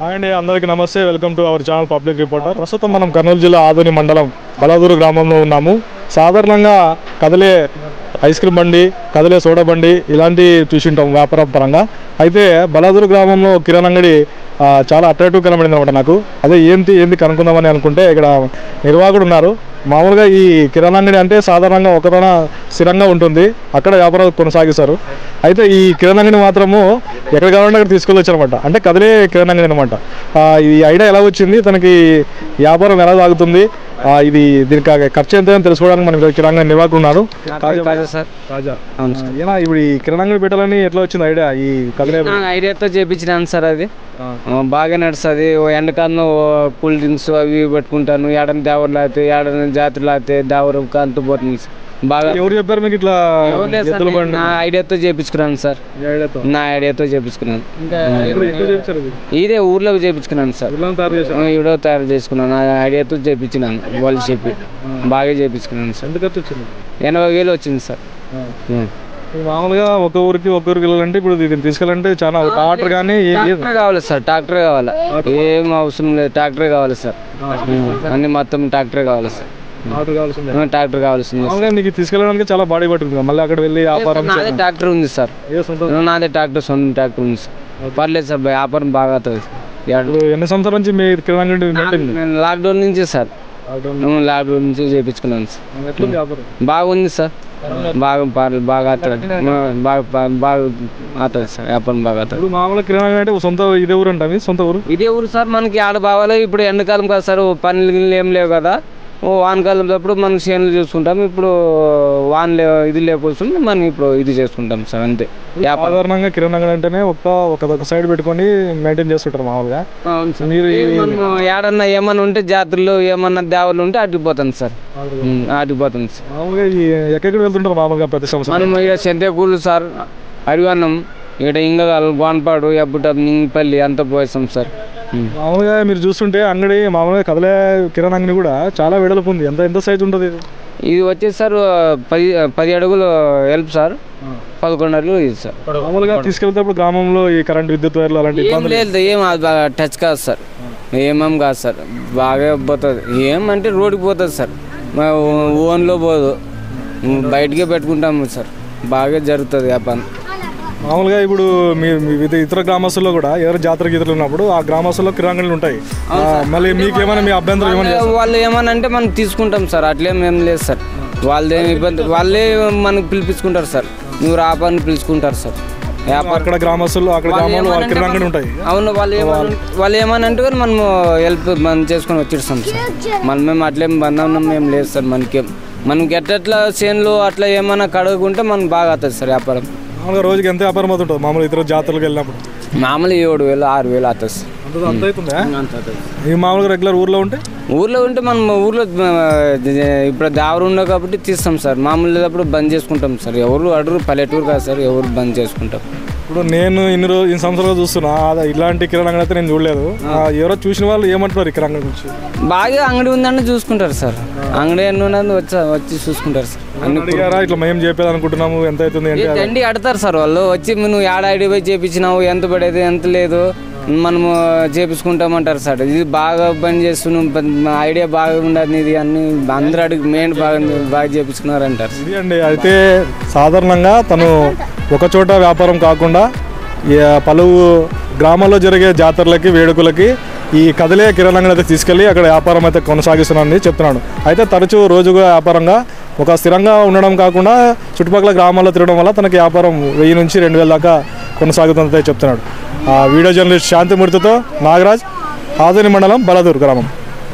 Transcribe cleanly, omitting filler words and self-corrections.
అండి అందరికీ నమస్తే, welcome to our channel public reporter. ప్రస్తుతం మనం కర్నూలు జిల్లా ఆదోని మండలం బలాదూరు గ్రామంలో ఉన్నాము. సాధారణంగా కదిలే ఐస్ క్రీమ్ బండి, కదిలే సోడా బండి ఇలాంటివి చూసింటాం వ్యాపారం పరంగా. అయితే బలాదూరు గ్రామంలో కిరాణా అంగడి చాలా అట్రాక్టివ్ కనబడింది అనమాట నాకు. అదే ఏంటి కనుక్కుందామని అనుకుంటే ఇక్కడ నిర్వాహకుడు ఉన్నారు. మామూలుగా ఈ కిరాణా అంగడి అంటే సాధారణంగా ఒకతోన స్థిరంగా ఉంటుంది, అక్కడ వ్యాపారం కొనసాగిస్తారు. అయితే ఈ కిరాణా అంగడి మాత్రము ఎక్కడ కావాలంటే అక్కడ తీసుకెళ్ళొచ్చు అనమాట. అంటే కదిలే కిరాణా అంగడి అనమాట. ఈ ఐడియా ఎలా వచ్చింది, తనకి వ్యాపారం ఎలా సాగుతుంది, ఇది దీనికి ఖర్చు ఎంత తెలుసుకోవడానికి మనకి కిరాణా నిర్వాహకులు ఉన్నారు. ఇప్పుడు ఈ కిరాణా అంగడి పెట్టాలని ఎట్లా వచ్చింది ఐడియా? ఈ కదిలే ఐడియాతో చేయించినాను సార్. అది బాగా నడుస్తుంది. ఎండకాలంలో కూల్ డ్రింక్స్ అవి పెట్టుకుంటాను. ఏడని దేవర్లు అయితే, ఏడని జాతరలు అయితే దేవరు అంతు పోతుంది సార్. బాగా ఎవరు చెప్పారు మీకు ఇట్లా? నా ఐడియాతో చేయించుకున్నాను సార్. నా ఐడియాతో చేయించుకున్నాను. ఇదే ఊర్లో చేయించుకున్నాను సార్. ఇవిడో తయారు చేసుకున్నాను. నా ఐడియాతో చేయించినాను. వాళ్ళు చెప్పి బాగా చేయించుకున్నాను సార్. 80,000 వచ్చింది సార్. మామూలుగా ఒక ఊరికి వెళ్ళాలంటే ఇప్పుడు దీన్ని తీసుకెళ్ళాలంటే చాలా ట్రాక్టర్ కానీ కావాలి సార్. ట్రాక్టర్ కావాలి, ఏం అవసరం లేదు. ట్రాక్టరే కావాలి సార్. అన్ని మొత్తం ట్రాక్టరే కావాలి సార్. ట్రాక్టర్ కావాల్సింది. నీకు తీసుకెళ్ళడానికి చాలా బాడీ పట్టుకుంది. మళ్ళీ అక్కడ వెళ్ళి వ్యాపారం. నాదే ట్రాక్టర్ ఉంది సార్. నాదే ట్రాక్టర్, సొంత ట్రాక్టర్ ఉంది సార్. పర్లేదు సార్, వ్యాపారం బాగా అవుతుంది. ఎన్ని సంవత్సరాల నుంచి మీ లాక్డౌన్ నుంచి సార్. లాక్డౌన్ నుంచి చేయించుకున్నాను సార్. బాగుంది సార్. బాగా అవుతుంది. బాగా అవుతుంది సార్. వ్యాపారం బాగా అవుతుంది. మామూలుగా కిరాణా అంటే సొంత ఇదే ఊరు అంట. సొంత ఊరు ఇదే ఊరు సార్. మనకి ఆడ బావాలి. ఇప్పుడు ఎండాకాలం కదా సార్, పనులు ఏం లేవు కదా. వానకాలం అప్పుడు మనం చేనులు చూసుకుంటాం. ఇప్పుడు వాన ఇది లేకపోతుంది, మనం ఇప్పుడు ఇది చేసుకుంటాం సార్. అంతే. సాధారణంగా కిరాణా అంగడి అంటేనే ఒక సైడ్ పెట్టుకొని మెయింటైన్ చేస్తుంటారు మామూలుగా. మీరు ఏడన్నా ఏమన్నా ఉంటే జాతరలు ఏమన్నా దేవలు ఉంటే అటుకుపోతుంది సార్. అటుకుపోతుంది సార్. మామూలుగా ఎక్కడికి వెళ్తుంటారు మామూలుగా ప్రతి సంవత్సరం? మనం ఇక్కడ సెంతకూరు సార్, అడివన్నం, ఇక్కడ ఇంగగాలు, గోన్పాడు, ఎబ్బుట, మింగపల్లి అంతా పోయిస్తాం సార్. మామూలుగా మీరు చూస్తుంటే అంగడి మామూలుగా కదిలే కిరాణా అంగడి కూడా చాలా వెడల్పు ఉంది. ఎంత సైజు ఉంటుంది ఇది వచ్చేసి సార్ 10 అడుగులు హెల్ప్ సార్. 11 అడుగులు ఇది సార్. మామూలుగా తీసుకెళ్తేప్పుడు గ్రామంలో ఈ కరెంట్ విద్యుత్ వైర్లు అలాంటి లేదు. ఏం టచ్ కాదు సార్. ఏమేం కాదు సార్. బాగా పోతుంది. ఏమంటే రోడ్డుకి పోతుంది సార్. ఓన్లో పోదు, బయటకే పెట్టుకుంటాము సార్. బాగా జరుగుతుంది వ్యాపారం. మామూలుగా ఇప్పుడు మీ ఇతర గ్రామస్తుల్లో కూడా ఎవరు జాతర గీతలు ఉన్నప్పుడు ఆ గ్రామస్తుల్లో కిరాణాలు ఉంటాయి. మళ్ళీ మీకేమైనా మీ అభ్యంతరం ఏమైనా? వాళ్ళు ఏమన్నా అంటే మనం తీసుకుంటాం సార్. అట్లేం ఏం లేదు సార్. వాళ్ళదేం ఇబ్బంది. వాళ్ళే మనకు పిలిపించుకుంటారు సార్. నువ్వు రాపని పిలుచుకుంటారు సార్. అక్కడ గ్రామస్తులు అక్కడ గ్రామాలు కిరాణాలు ఉంటాయి. అవును. వాళ్ళు ఏమని అంటే కానీ మనము హెల్ప్ మనం చేసుకొని వచ్చేస్తాం సార్. మేము అట్లేం బంధం ఏం లేదు సార్. మనకి ఎట్లా చేనులు అట్లా ఏమైనా కడుగుంటే మనకు బాగా అవుతుంది సార్ వ్యాపారం. మామూలుగా రోజుకి ఎంత వ్యాపారం అవుతుంటుంది మామూలు ఇతర జాతరలకు వెళ్ళినప్పుడు? మామూలు 7,000 6,000 అవుతుంది సార్. అంత అవుతుందా? ఈ మామూలుగా రెగ్యులర్ ఊర్లో ఉంటే మనం ఊర్లో ఇప్పుడు దావరు ఉండవు కాబట్టి తీస్తాం సార్. మామూలు అప్పుడు బంద్ చేసుకుంటాం సార్. ఎవరు అడుగు పల్లెటూరు కాదు సార్, ఎవరు బంద్ చేసుకుంటాం. ఇప్పుడు నేను ఇన్ని సంవత్సరాలు చూస్తున్నా ఇలాంటి కిరాణా అంగడి అయితే నేను చూడలేదు. ఎవరో చూసిన వాళ్ళు ఏమంటున్నారు ఈ కిరాణా గురించి? బాగా అంగడి ఉందని చూసుకుంటారు సార్. అంగడి ఎన్ని వచ్చి చూసుకుంటారు సార్. ఇట్లా మేము చెప్పేది అనుకుంటున్నాము, ఎంత అవుతుంది దండి అడతారు సార్. వాళ్ళు వచ్చి నువ్వు ఏడ ఐడి పోయి చేపించినావు, ఎంత పడేది ఎంత లేదు, మనము చేపించుకుంటామంటారు సార్. ఇది బాగా పని చేస్తున్నాం, ఐడియా బాగా ఉండదు ఇది అన్ని అందరూ అడిగి మెయిన్ బాగా చేపించుకున్నారంటారు. ఇది అండి. అయితే సాధారణంగా తను ఒక చోట వ్యాపారం కాకుండా పలు గ్రామాల్లో జరిగే జాతరలకి వేడుకలకి ఈ కదిలే కిరాణా అంగడి అయితే తీసుకెళ్ళి అక్కడ వ్యాపారం అయితే కొనసాగిస్తున్నానని చెప్తున్నాడు. అయితే తరచూ రోజుగా వ్యాపారంగా ఒక స్థిరంగా ఉండడం కాకుండా చుట్టుపక్కల గ్రామాల్లో తిరగడం వల్ల తనకి వ్యాపారం 1000 నుంచి 2000 దాకా కొనసాగుతుందని చెప్తున్నాడు. వీడియో జర్నలిస్ట్ శాంతిమూర్తితో నాగరాజ్, ఆదోని మండలం బలాదూరు గ్రామం.